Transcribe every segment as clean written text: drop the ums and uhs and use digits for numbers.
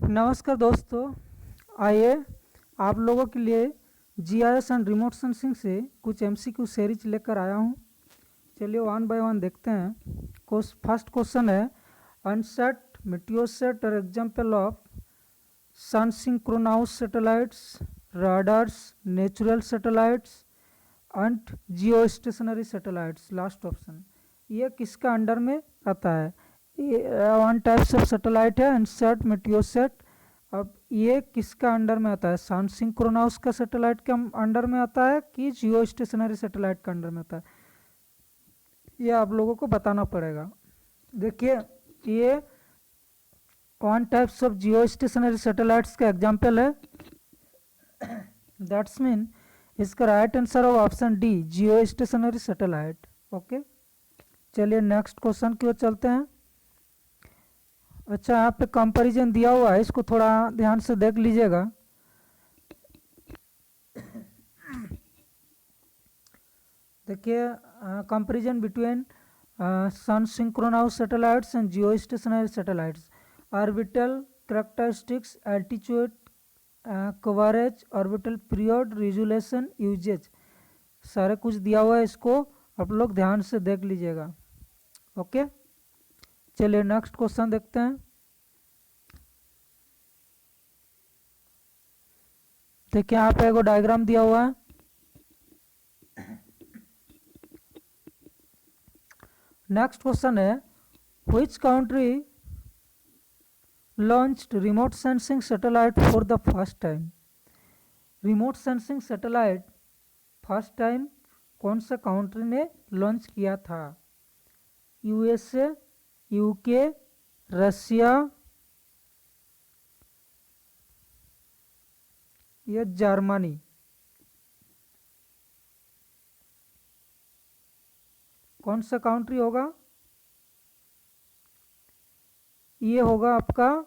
नमस्कार दोस्तों, आइए आप लोगों के लिए जीआईएस एंड रिमोट सेंसिंग से कुछ एमसीक्यू सीरीज लेकर आया हूं। चलिए वन बाय वन देखते हैं। फर्स्ट क्वेश्चन है, अनसेट मेटियोसेट और example of sun synchronous satellites, radars, natural satellites and Jio stationery satellites. Last option ये किसका अंडर में आता है? वन टाइप्स ऑफ सैटेलाइट है अनसेट मेटियोसेट। अब ये किसका अंडर में आता है? सन सिंक्रोनाउस का सैटेलाइट के अंडर में आता है कि जियो स्टेशनरी सैटेलाइट का अंडर में आता है? ये आप लोगों को बताना पड़ेगा। देखिए, ये one types of Jio stationery satellites का एग्जाम्पल है। दैट्स मीन इसका राइट आंसर होगा ऑप्शन डी, जियो स्टेशनरी सैटेलाइट। ओके, चलिए नेक्स्ट क्वेश्चन की ओर चलते हैं। अच्छा, यहाँ पे कंपैरिजन दिया हुआ है, इसको थोड़ा ध्यान से देख लीजिएगा। देखिए, comparison between sun synchronous satellites and Jio stationery satellites, orbital characteristics, altitude, coverage, orbital period, resolution, usages, सारे कुछ दिया हुआ है। इसको आप लोग ध्यान से देख लीजिएगा। ओके, चलिए नेक्स्ट क्वेश्चन देखते हैं। देखिए, यहाँ पे एगो डायग्राम दिया हुआ है। नेक्स्ट क्वेश्चन है, which country launched remote sensing satellite for the first time? Remote sensing satellite first time कौन सा कंट्री ने लॉन्च किया था? यूएसए, यूके, रशिया या जर्मनी? कौन सा कंट्री होगा? ये होगा आपका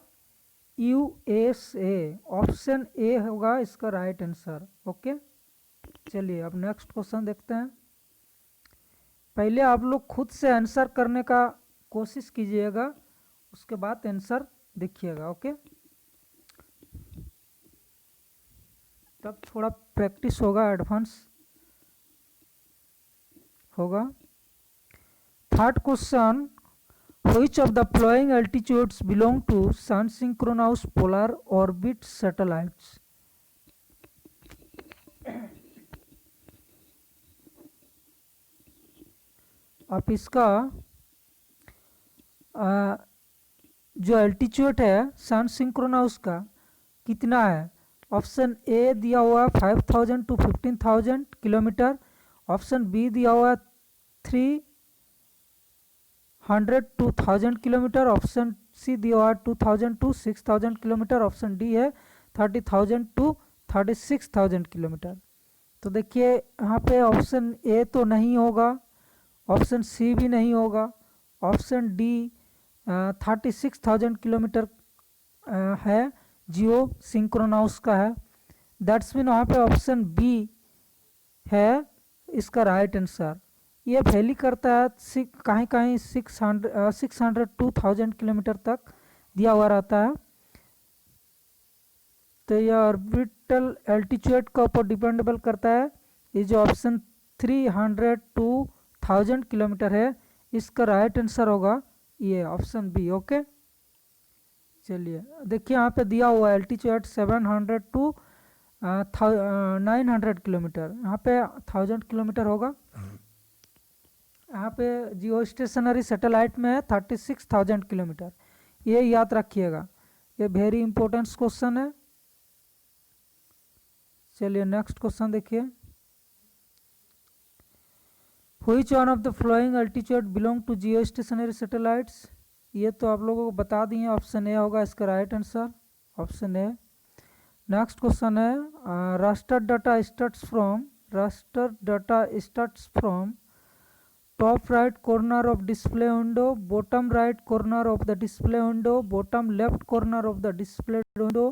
यूएसए। ऑप्शन ए होगा इसका राइट आंसर। ओके, चलिए अब नेक्स्ट क्वेश्चन देखते हैं। पहले आप लोग खुद से आंसर करने का कोशिश कीजिएगा, उसके बाद आंसर देखिएगा। ओके, तब थोड़ा प्रैक्टिस होगा, एडवांस होगा। Third question, which of the following altitudes belong to sun synchronous polar orbit satellites? आप इसका जो एल्टीट्यूड है सन सिंक्रोनाउस का कितना है? ऑप्शन ए दिया हुआ 5000 to 15000 किलोमीटर, ऑप्शन बी दिया हुआ 300 to 1000 किलोमीटर, ऑप्शन सी दिया हुआ 2000 to 6000 किलोमीटर, ऑप्शन डी है 30000 to 36000 किलोमीटर। तो देखिए, यहाँ पे ऑप्शन ए तो नहीं होगा, ऑप्शन सी भी नहीं होगा, ऑप्शन डी 36000 किलोमीटर है, जियो सिंक्रोनाउस का है। दैट्स मीन वहाँ पे ऑप्शन बी है इसका राइट आंसर। ये वैली करता है कहीं कहीं 600 to 1000 किलोमीटर तक दिया हुआ रहता है। तो ये ऑर्बिटल एल्टीट्यूड का ऊपर डिपेंडेबल करता है। ये जो ऑप्शन 300 to 1000 किलोमीटर है, इसका राइट आंसर होगा ये ऑप्शन बी। ओके, चलिए देखिए, यहाँ पे दिया हुआ एल्टीट्यूड 700 to 900 किलोमीटर, यहाँ पे 1000 किलोमीटर होगा। यहाँ पे जियो स्टेशनरी सैटेलाइट में है 36000 किलोमीटर। ये याद रखिएगा, ये वेरी इंपॉर्टेंट क्वेश्चन है। चलिए नेक्स्ट क्वेश्चन देखिए, which one of the following altitude belong to geo stationery satellites? ये तो आप लोगों को बता दिए, ऑप्शन ए होगा इसका right answer, option A. Next question है, raster data starts from top right corner of display window, bottom right corner of the display window, bottom left corner of the display window,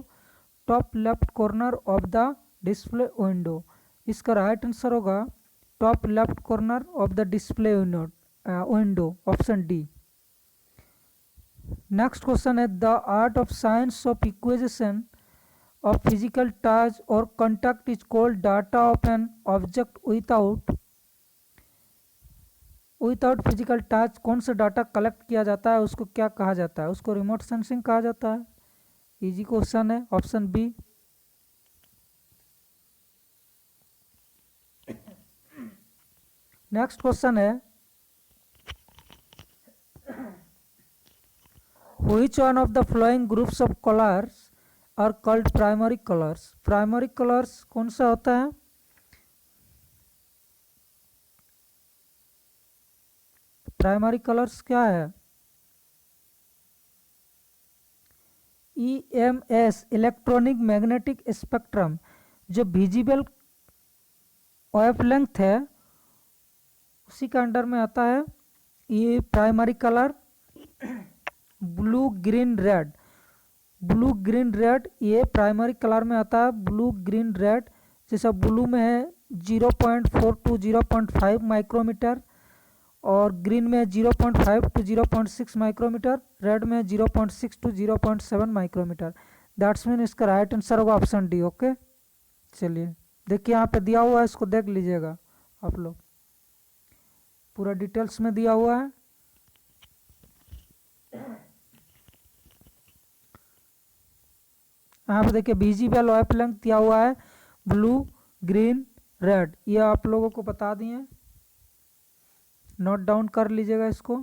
top left corner of the display window. इसका right answer होगा top left corner of the display window, option D. Next question है the art of science of equation of physical touch or contact is called data of an object without physical touch। कौन सा data collect किया जाता है उसको क्या कहा जाता है? उसको रिमोट सेंसिंग कहा जाता है। इजी क्वेश्चन है, ऑप्शन बी। नेक्स्ट क्वेश्चन है which one of the following groups of colors are called primary colors? Primary colours कौन सा होता है? प्राइमरी कलर्स क्या है? EMS इलेक्ट्रॉनिक मैग्नेटिक स्पेक्ट्रम, जो विजिबल वेवलेंथ है उसी के अंडर में आता है ये primary colour. Blue green red, blue green red ये प्राइमरी कलर में आता है। ब्लू ग्रीन रेड जैसा ब्लू में है 0.4 टू 0.5 माइक्रोमीटर और ग्रीन में 0.5 टू 0.6 माइक्रोमीटर, रेड में 0.6 टू 0.7 माइक्रोमीटर। दैट्स मीन इसका राइट आंसर होगा ऑप्शन डी। ओके, चलिए देखिए यहाँ पे दिया हुआ है, इसको देख लीजिएगा आप लोग, पूरा डिटेल्स में दिया हुआ है। यहाँ पे देखिए विजिबल वेवलेंथ दिया हुआ है ब्लू ग्रीन रेड, ये आप लोगों को बता दिए, नोट डाउन कर लीजिएगा इसको।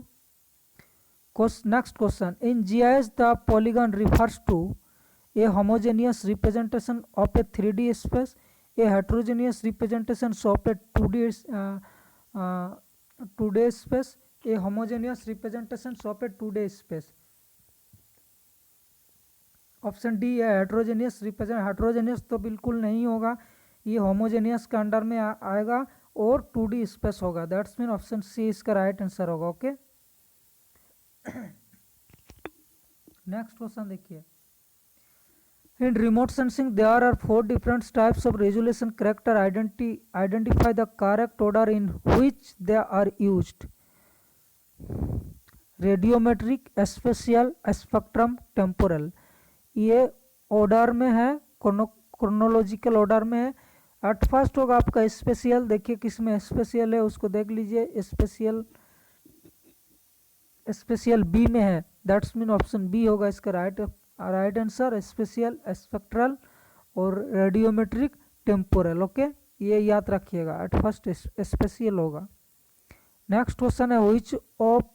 Next question, in GIS the polygon refers to a homogeneous representation of a 3D space, a heterogeneous representation of a 2D space, a homogeneous representation of a 2D space. Option D है heterogeneous represent. Heterogeneous तो बिल्कुल नहीं होगा, ये homogeneous के under में आएगा और 2D स्पेस होगा। दैट्स मीन ऑप्शन सी इसका राइट आंसर होगा। ओके, नेक्स्ट क्वेश्चन देखिए, in remote sensing there are 4 different types of resolution character identify the correct order in which they are used. Radiometric, spatial, spectrum, temporal, ये order में है, chronological order में है। Eight first होगा आपका special, देखिए किसमें स्पेशियल है उसको देख लीजिए, स्पेशियल बी में है। दैट्स मीन ऑप्शन बी होगा इसका राइट आंसर, स्पेशियल, स्पेक्ट्रल और रेडियोमेट्रिक, टेम्पोरल। ओके, ये याद रखिएगा, एट फर्स्ट स्पेशियल होगा। नेक्स्ट क्वेश्चन है which of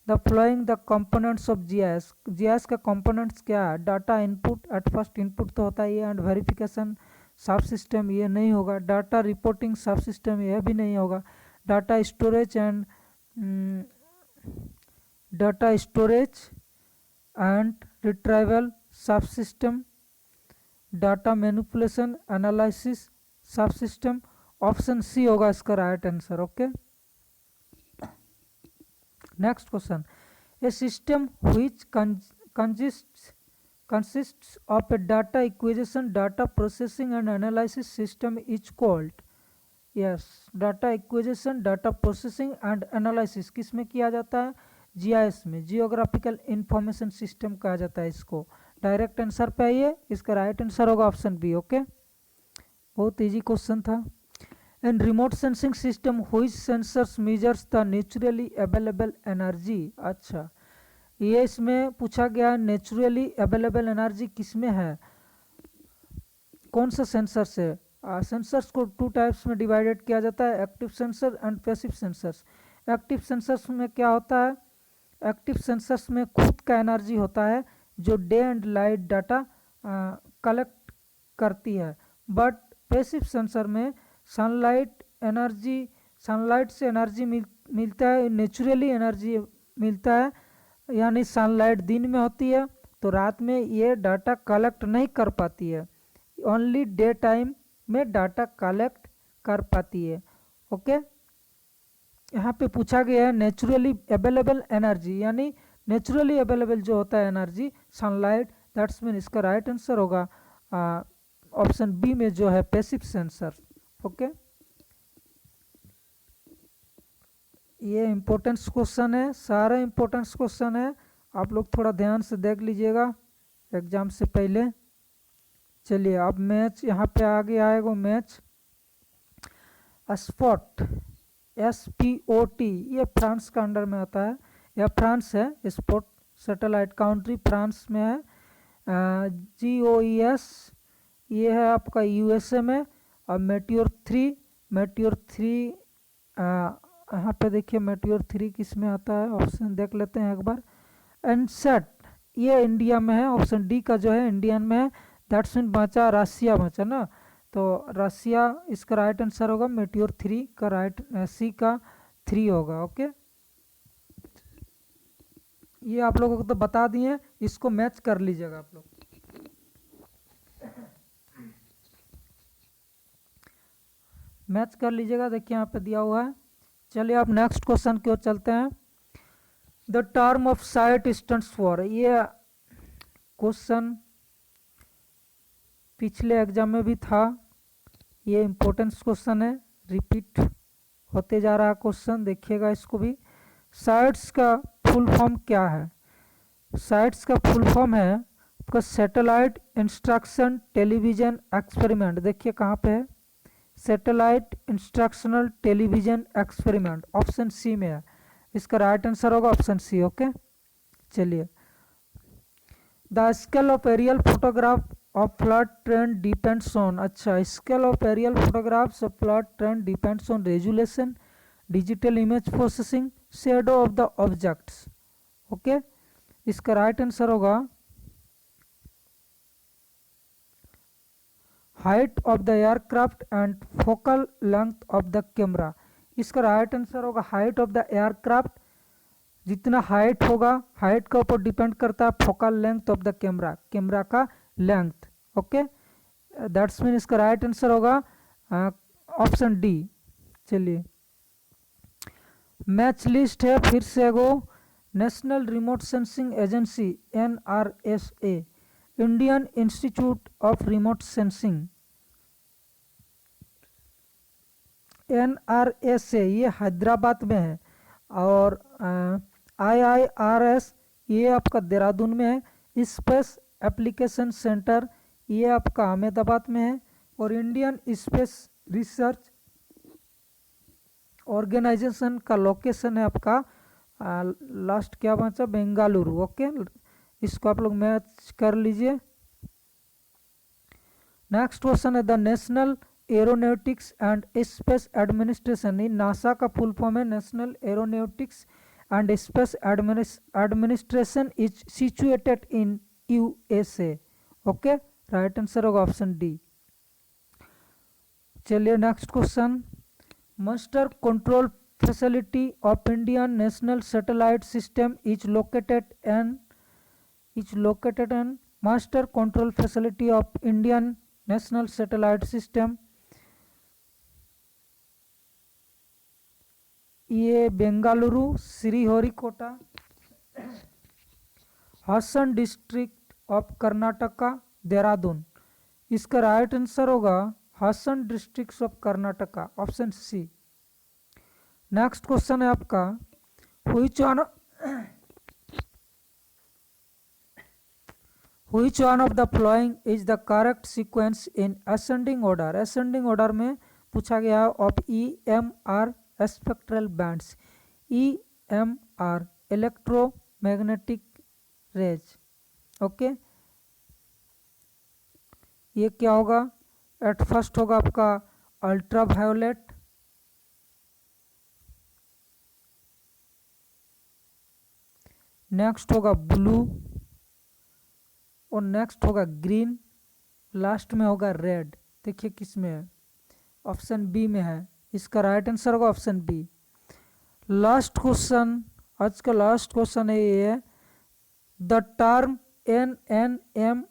the flowing the components of GIS. GIS का कंपोनेंट्स क्या है? Data input, at first input तो होता ही है, एंड वेरिफिकेशन सब सिस्टम ये नहीं होगा। डाटा रिपोर्टिंग सब सिस्टम यह भी नहीं होगा। डाटा स्टोरेज एंड रिट्राइवल सब सिस्टम। डाटा मैनिपुलेशन एनालिसिस सब सिस्टम। ऑप्शन सी होगा इसका right answer. Okay, next question, A system which consists of a data acquisition, data processing and analysis system is called। yes, data acquisition, data processing and analysis किस में किया जाता है? GIS में, geographical information system कहा जाता है इसको। डायरेक्ट आंसर पे आइए, इसका राइट आंसर होगा ऑप्शन बी। ओके, बहुत इजी क्वेश्चन था। इन remote sensing system which sensors measures the naturally available energy. अच्छा, ये इसमें पूछा गया नेचुरली अवेलेबल एनर्जी किस में है, कौन सा सेंसर से? सेंसर्स को 2 टाइप्स में डिवाइडेड किया जाता है, active sensor and passive sensors. Active sensors में क्या होता है? एक्टिव सेंसर्स में खुद का एनर्जी होता है जो day and light data collect करती है, बट पैसिव सेंसर में सनलाइट से एनर्जी मिलता है, नेचुरली एनर्जी मिलता है, यानी सनलाइट दिन में होती है तो रात में ये डाटा कलेक्ट नहीं कर पाती है, ओनली डे टाइम में डाटा कलेक्ट कर पाती है। ओके, यहाँ पे पूछा गया है नेचुरली अवेलेबल एनर्जी, यानी नेचुरली अवेलेबल जो होता है एनर्जी सनलाइट। दैट्स मीन इसका राइट आंसर होगा ऑप्शन बी में जो है पैसिव सेंसर। ओके, ये इम्पोर्टेंस क्वेश्चन है, सारे इम्पोर्टेंस क्वेश्चन है, आप लोग थोड़ा ध्यान से देख लीजिएगा एग्जाम से पहले। चलिए अब मैच यहाँ पे आगे आएगा, मैच स्पॉट SPOT, ये फ्रांस का अंडर में आता है, यह फ्रांस है, स्पॉट सैटेलाइट काउंट्री फ्रांस में है। GOES ये है आपका USA में। और मेट्योर 3 यहाँ पे देखिए मेट्योर 3 किस में आता है, ऑप्शन देख लेते हैं एक बार। एनसेट ये इंडिया में है, ऑप्शन डी का जो है इंडियन में है। दैट्स मीन बचा रसिया बचा ना, तो रसिया इसका राइट आंसर होगा। मेट्योर 3 का राइट सी का 3 होगा। ओके, ये आप लोगों को तो बता दिए, इसको मैच कर लीजिएगा आप लोग। मैच कर लीजिएगा, देखिए यहाँ पे दिया हुआ है। चलिए आप नेक्स्ट क्वेश्चन की ओर चलते हैं। The term of site stands for, ये क्वेश्चन पिछले एग्जाम में भी था, ये इम्पोर्टेंस क्वेश्चन है, रिपीट होते जा रहा है क्वेश्चन, देखिएगा इसको भी। साइट्स का फुल फॉर्म क्या है? साइट्स का फुल फॉर्म है आपका सैटेलाइट इंस्ट्रक्शन टेलीविजन एक्सपेरिमेंट। देखिए कहाँ पे है, satellite instructional television experiment, option C में है, इसका राइट आंसर होगा ऑप्शन सी। ओके, चलिए। The scale of aerial photograph of flood trend depends on, अच्छा, scale of aerial photographs of flood trend depends on resolution, digital image processing, shadow of the objects. Okay, इसका right answer होगा height of the aircraft and focal length of the camera. इसका right answer होगा height of the aircraft, जितना height होगा, height के ऊपर depend करता है focal length of the camera, camera का लेंथ। ओके, दैट्स मीन इसका राइट आंसर होगा ऑप्शन डी। चलिए, मैच लिस्ट है फिर से एगो। National remote sensing agency NRSA, Indian institute of remote sensing, NRSA ये हैदराबाद में है, और IIRS ये आपका देहरादून में है। स्पेस एप्लीकेशन सेंटर ये आपका अहमदाबाद में है, और इंडियन स्पेस रिसर्च ऑर्गेनाइजेशन का लोकेशन है आपका लास्ट क्या बचा, बेंगलुरु। ओके, इसको आप लोग मैच कर लीजिए। नेक्स्ट क्वेश्चन है the national aeronautics and space administration, ये नासा का फुल फॉर्म है, national aeronautics and space administration is situated in USA। Okay, right answer होगा ऑप्शन डी। चलिए next question, master control facility of Indian National Satellite System is located in Master Control Facility of Indian National Satellite System, ये Bengaluru, Sriharikota, Hassan district of Karnataka, Dehradun. इसका right answer होगा Hassan district of Karnataka, option C. Next question है आपका, which one of the following is the correct sequence in ascending order? ascending order में पूछा गया of EMR spectral bands, EMR electromagnetic rays. Okay, ये क्या होगा, एट फर्स्ट होगा आपका अल्ट्रा वायोलेट, नेक्स्ट होगा ब्लू, और नेक्स्ट होगा ग्रीन, लास्ट में होगा रेड। देखिए किस में है, ऑप्शन बी में है, इसका राइट आंसर होगा ऑप्शन बी। लास्ट क्वेश्चन, आज का लास्ट क्वेश्चन है ये, the term NNMRS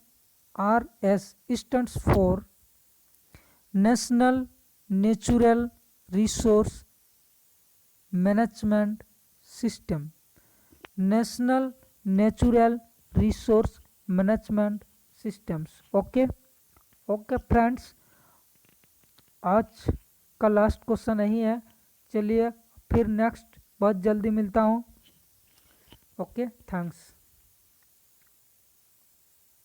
stands for national natural resource management system, national natural resource management systems. Okay okay friends, आज का लास्ट क्वेश्चन यही है। चलिए फिर नेक्स्ट बहुत जल्दी मिलता हूँ। Okay, thanks.